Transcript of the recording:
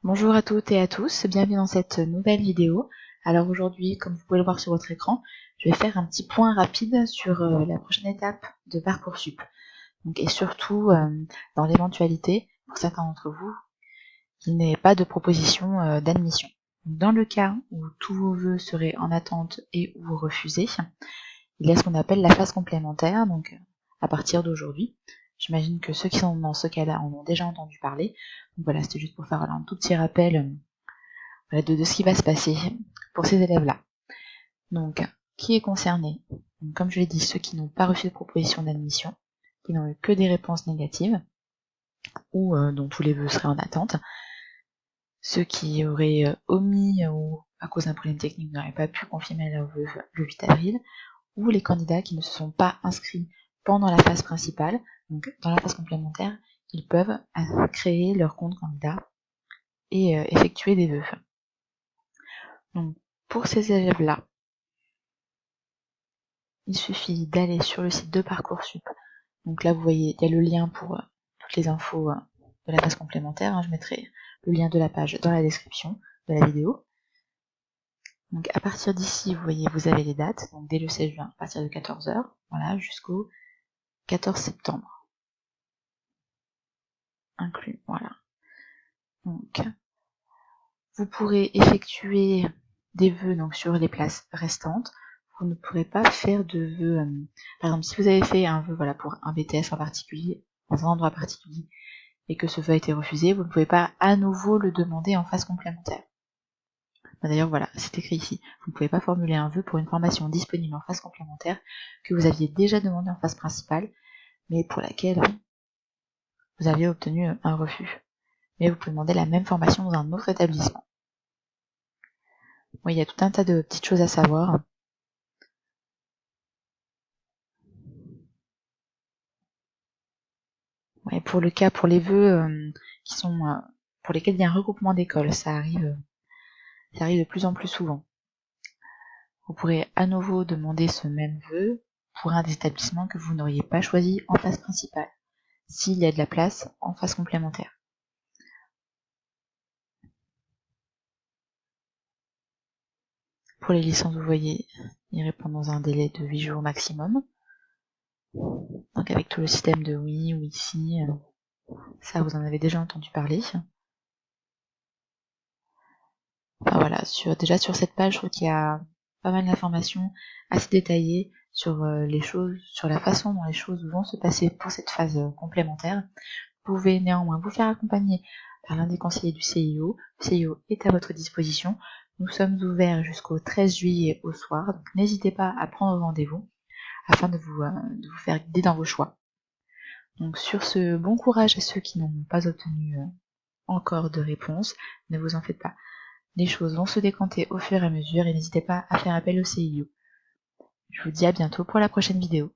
Bonjour à toutes et à tous, bienvenue dans cette nouvelle vidéo. Alors aujourd'hui, comme vous pouvez le voir sur votre écran, je vais faire un petit point rapide sur la prochaine étape de Parcoursup. Et surtout, dans l'éventualité, pour certains d'entre vous, qu'il n'y ait pas de proposition d'admission. Dans le cas où tous vos vœux seraient en attente et ou refusés, il y a ce qu'on appelle la phase complémentaire, donc à partir d'aujourd'hui. J'imagine que ceux qui sont dans ce cas-là en ont déjà entendu parler. Donc voilà, c'était juste pour faire un tout petit rappel de ce qui va se passer pour ces élèves-là. Donc, qui est concerné? Donc, comme je l'ai dit, ceux qui n'ont pas reçu de proposition d'admission, qui n'ont eu que des réponses négatives, ou dont tous les vœux seraient en attente, ceux qui auraient omis ou à cause d'un problème technique n'auraient pas pu confirmer leur vœu le 8 avril, ou les candidats qui ne se sont pas inscrits pendant la phase principale, donc dans la phase complémentaire, ils peuvent créer leur compte candidat et effectuer des vœux. Donc pour ces élèves-là, il suffit d'aller sur le site de Parcoursup. Donc là vous voyez, il y a le lien pour toutes les infos de la phase complémentaire. Je mettrai le lien de la page dans la description de la vidéo. Donc à partir d'ici, vous voyez, vous avez les dates, donc dès le 16 juin, à partir de 14 h, voilà, jusqu'au 14 septembre. Inclus, voilà. Donc, vous pourrez effectuer des vœux donc sur les places restantes. Vous ne pourrez pas faire de vœux. Par exemple, si vous avez fait un vœu voilà, pour un BTS en particulier, dans un endroit particulier, et que ce vœu a été refusé, vous ne pouvez pas à nouveau le demander en phase complémentaire. D'ailleurs, voilà, c'est écrit ici. Vous ne pouvez pas formuler un vœu pour une formation disponible en phase complémentaire que vous aviez déjà demandé en phase principale, mais pour laquelle vous aviez obtenu un refus. Mais vous pouvez demander la même formation dans un autre établissement. Oui, il y a tout un tas de petites choses à savoir. Ouais, pour le cas, pour les vœux qui sont pour lesquels il y a un regroupement d'écoles, ça arrive de plus en plus souvent. Vous pourrez à nouveau demander ce même vœu pour un des établissements que vous n'auriez pas choisi en phase principale, s'il y a de la place en phase complémentaire. Pour les licences, vous voyez, ils répondent dans un délai de 8 jours maximum. Donc avec tout le système de oui ou ici, ça vous en avez déjà entendu parler. Enfin, voilà, déjà sur cette page, je trouve qu'il y a pas mal d'informations assez détaillées sur les choses, sur la façon dont les choses vont se passer pour cette phase complémentaire. Vous pouvez néanmoins vous faire accompagner par l'un des conseillers du CIO. Le CIO est à votre disposition. Nous sommes ouverts jusqu'au 13 juillet au soir, donc n'hésitez pas à prendre rendez-vous afin de vous faire guider dans vos choix. Donc sur ce, bon courage à ceux qui n'ont pas obtenu encore de réponse, ne vous en faites pas. Les choses vont se décanter au fur et à mesure et n'hésitez pas à faire appel au CIO. Je vous dis à bientôt pour la prochaine vidéo.